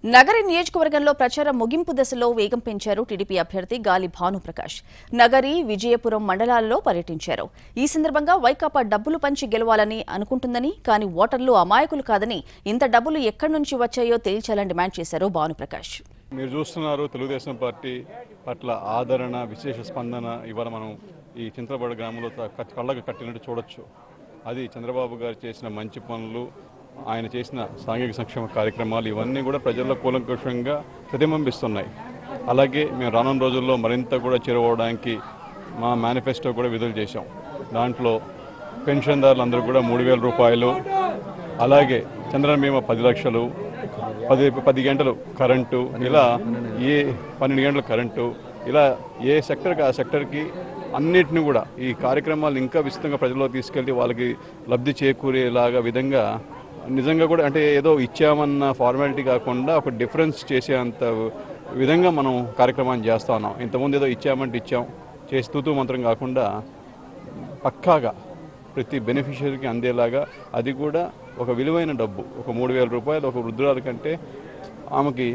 నగరి నియోజకవర్గంలో ప్రచారం ముగింపు దశలో వేగం పెంచారు టీడీపీ అభ్యర్థి గాలి భానుప్రకాష్. నగరి, విజయపురం మండలాల్లో పర్యటించారు. ఈ సందర్భంగా వైకాపా డబ్బులు పంచి గెలవాలని అనుకుంటుందని, కానీ ఓటర్లు అమాయకులు కాదని, ఇంత డబ్బులు ఎక్కడి నుంచి వచ్చాయో తేల్చాలని డిమాండ్ చేశారు భానుప్రకాష్. మీరు చూస్తున్నారు తెలుగుదేశం పార్టీ పట్ల ఆదరణ, విశేష స్పందన ఇవాళ మనం ఈ చింతలపూడి గ్రామంలో కళ్ళకు కట్టినట్టు చూడొచ్చు. అది చంద్రబాబు గారు చేసిన మంచి పనులు, ఆయన చేసిన సాంఘిక సంక్షేమ కార్యక్రమాలు ఇవన్నీ కూడా ప్రజల్లో కూలంకషంగా ప్రతిబింబిస్తున్నాయి. అలాగే మేము రానున్న రోజుల్లో మరింత కూడా చేరువవడానికి మా మేనిఫెస్టో కూడా విడుదల చేశాం. దాంట్లో పెన్షన్దారులందరూ కూడా 3,000 రూపాయలు, అలాగే చంద్రన బీమా 10 లక్షలు, 10 గంటలు కరెంటు, ఇలా 12 గంటల కరెంటు, ఇలా ఏ సెక్టర్కి ఆ సెక్టర్కి అన్నిటిని కూడా ఈ కార్యక్రమాలు ఇంకా విస్తృతంగా ప్రజల్లో తీసుకెళ్లి వాళ్ళకి లబ్ధి చేకూరేలాగా విధంగా నిజంగా కూడా అంటే ఏదో ఇచ్చామన్న ఫార్మాలిటీ కాకుండా ఒక డిఫరెన్స్ చేసేంత విధంగా మనం కార్యక్రమాన్ని చేస్తూ ఉన్నాం. ఇంతకుముందు ఏదో ఇచ్చామంటే ఇచ్చాం చేసి తూతూ మంత్రం కాకుండా పక్కాగా ప్రతి బెనిఫిషియరీకి అందేలాగా, అది కూడా ఒక విలువైన డబ్బు, ఒక 3,000 రూపాయలు ఒక వృద్ధురాలి కంటే ఆమెకి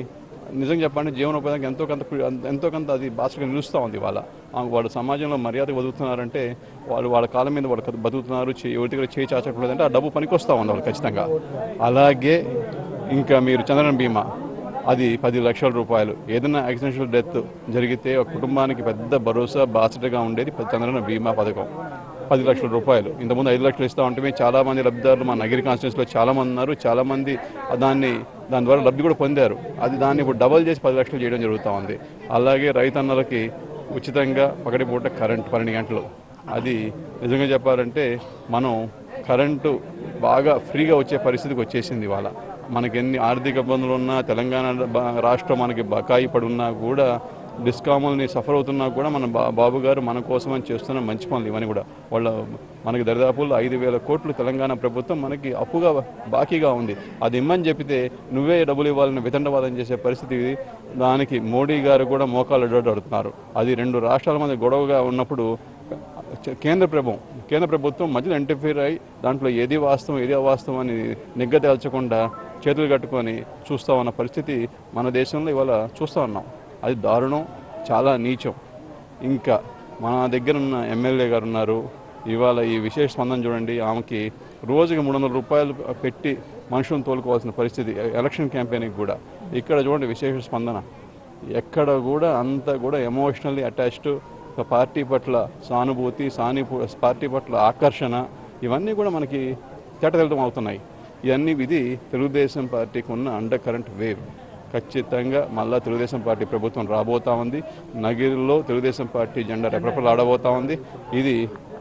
నిజంగా చెప్పండి జీవనోపాధికి ఎంతో కొంత అది బాసగా నిలుస్తూ ఉంది. వాళ్ళు సమాజంలో మర్యాద బతుకుతున్నారంటే వాళ్ళ కాలం మీద వాళ్ళు బతుకుతున్నారు, ఎవరి దగ్గర చేయి చాచట్లేదంటే ఆ డబ్బు పనికొస్తూ ఉంది వాళ్ళు ఖచ్చితంగా. అలాగే ఇంకా మీరు చంద్రన బీమా అది 10 లక్షల రూపాయలు, ఏదైనా యాక్సిడెంటల్ డెత్ జరిగితే ఒక కుటుంబానికి పెద్ద భరోసా బాసటగా ఉండేది చంద్రన బీమా పథకం. 10 లక్షల రూపాయలు, ఇంతకుముందు 5 లక్షలు ఇస్తూ ఉంటే చాలామంది లబ్ధిదారులు మా నగిరి కాన్స్టిట్యూన్సీలో చాలామంది ఉన్నారు. చాలామంది దాని ద్వారా లబ్ధి కూడా పొందారు. దాన్ని ఇప్పుడు డబల్ చేసి 10 లక్షలు చేయడం జరుగుతూ ఉంది. అలాగే రైతన్నలకి ఉచితంగా పగటిపూట కరెంటు 12 గంటలు, అది నిజంగా చెప్పాలంటే మనం కరెంటు బాగా ఫ్రీగా వచ్చే పరిస్థితికి వచ్చేసింది. ఇవాళ మనకి ఎన్ని ఆర్థిక ఇబ్బందులు ఉన్నా, తెలంగాణ రాష్ట్రం మనకి బకాయి పడున్నా కూడా, డిస్కాముల్ని సఫర్ అవుతున్నా కూడా మన బాబు గారు మన కోసమని చేస్తున్న మంచి పనులు ఇవన్నీ కూడా. మనకి దరిదాపుల్లో 5,000 కోట్లు తెలంగాణ ప్రభుత్వం మనకి అప్పుగా బాకీగా ఉంది. అది ఇమ్మని చెప్పితే నువ్వే డబ్బులు ఇవ్వాలని వితండవాదం చేసే పరిస్థితి. దానికి మోడీ గారు కూడా మోకాళ్ళు అడుగుతున్నారు. అది 2 రాష్ట్రాల మధ్య గొడవగా ఉన్నప్పుడు కేంద్ర ప్రభుత్వం మధ్యలో ఇంటర్ఫీర్ అయ్యి దాంట్లో ఏది వాస్తవం ఏది అవాస్తవం అని నిగ్గతేల్చకుండా చేతులు కట్టుకొని చూస్తూ ఉన్న పరిస్థితి మన దేశంలో ఇవాళ చూస్తూ ఉన్నాం. అది దారుణం, చాలా నీచం. ఇంకా మన దగ్గర ఉన్న ఎమ్మెల్యే గారు ఉన్నారు. ఇవాళ ఈ విశేష స్పందన చూడండి. ఆమెకి రోజుకి 300 రూపాయలు పెట్టి మనుషులను తోలుకోవాల్సిన పరిస్థితి ఎలక్షన్ క్యాంపెయిన్కి కూడా. ఇక్కడ చూడండి విశేష స్పందన. ఎక్కడ కూడా అంతా కూడా ఎమోషనల్లీ అటాచ్డ్, పార్టీ పట్ల సానుభూతి, పార్టీ పట్ల ఆకర్షణ, ఇవన్నీ కూడా మనకి తేటతెల్లడం అవుతున్నాయి. ఇది తెలుగుదేశం పార్టీకి ఉన్న అండర్ కరెంట్ వేవ్. ఖచ్చితంగా మళ్ళా తెలుగుదేశం పార్టీ ప్రభుత్వం రాబోతా ఉంది. నగిరిలో తెలుగుదేశం పార్టీ జెండా రెపరెపలాడబోతా ఉంది. ఇది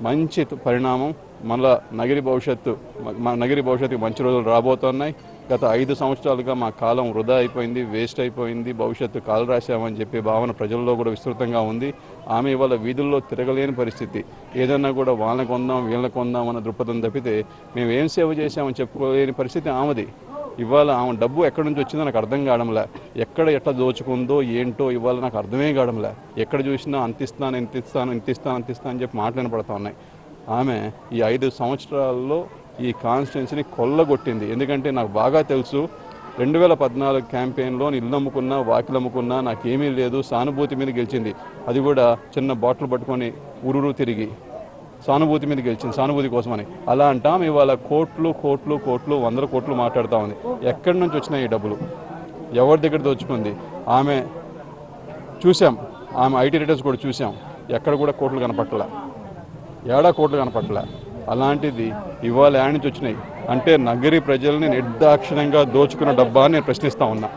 మంచి పరిణామం. మళ్ళా నగిరి భవిష్యత్తుకి మంచి రోజులు రాబోతున్నాయి. గత 5 సంవత్సరాలుగా మా కాలం వృధా అయిపోయింది, వేస్ట్ అయిపోయింది, భవిష్యత్తు కాలు రాశామని చెప్పే భావన ప్రజల్లో కూడా విస్తృతంగా ఉంది. ఆమె ఇవాళ వీధుల్లో తిరగలేని పరిస్థితి. ఏదన్నా కూడా వాళ్ళని కొందాం వీళ్ళని కొందాం అన్న దృక్పథం తప్పితే మేము ఏం సేవ చేశామని చెప్పుకోలేని పరిస్థితి ఆమెది. ఇవాళ ఆమె డబ్బు ఎక్కడి నుంచి వచ్చిందో నాకు అర్థం కావడంలే. ఎట్లా దోచుకుందో ఏంటో ఇవాళ నాకు అర్థమే కావడంలే. ఎక్కడ చూసినా అంతిస్తాను అని చెప్పి మాటలు పడుతూ ఉన్నాయి. ఆమె ఈ 5 సంవత్సరాల్లో ఈ కాన్స్టిట్యున్సీని కొల్లగొట్టింది. ఎందుకంటే నాకు బాగా తెలుసు, 2014 క్యాంపెయిన్లో ఇల్లు అమ్ముకున్నా, వాకిలు అమ్ముకున్నా, నాకేమీ లేదు, సానుభూతి మీద గెలిచింది. అది కూడా చిన్న బాటిల్ పట్టుకొని ఊరూరు తిరిగి సానుభూతి మీద గెలిచింది, సానుభూతి కోసమని. అలా అంటాం ఇవాళ కోట్లు 100 కోట్లు మాట్లాడుతూ ఉంది. ఎక్కడి నుంచి వచ్చినాయి ఈ డబ్బులు, ఎవరి దగ్గర దోచుకుంది? ఆమె చూసాం, ఆమె ఐటీ రిటర్న్స్ కూడా చూసాం, ఎక్కడ కూడా కోట్లు కనపట్టలే, కోట్లు కనపట్టలే. అలాంటిది ఇవాళ ఏడ నుంచి వచ్చినాయి అంటే నగరి ప్రజల్ని నిర్దాక్షిణ్యంగా దోచుకున్న డబ్బా నేను ప్రశ్నిస్తూ ఉన్నా.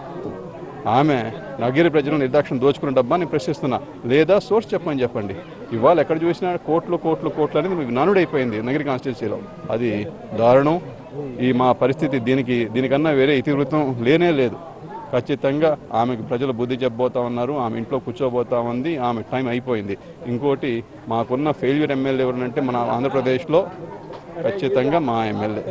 ఆమె నగిరి ప్రజలను నిర్దాక్షిణ్యం దోచుకున్న డబ్బా నేను ప్రశ్నిస్తున్నా. లేదా సోర్స్ చెప్పండి. ఇవాళ ఎక్కడ చూసినా కోట్లు అనేది మీకు నానుడైపోయింది నగిరి కాన్స్టిట్యున్సీలో. అది దారుణం. మా పరిస్థితి దీనికన్నా వేరే ఇతివృత్తం లేనే లేదు. ఖచ్చితంగా ఆమెకు ప్రజలు బుద్ధి చెప్పబోతా ఉన్నారు. ఆమె ఇంట్లో కూర్చోబోతా ఉంది. ఆమె టైం అయిపోయింది. ఇంకోటి, మాకున్న ఫెయిల్యూర్ ఎమ్మెల్యే ఎవరంటే మన ఆంధ్రప్రదేశ్లో ఖచ్చితంగా మా ఎమ్మెల్యే.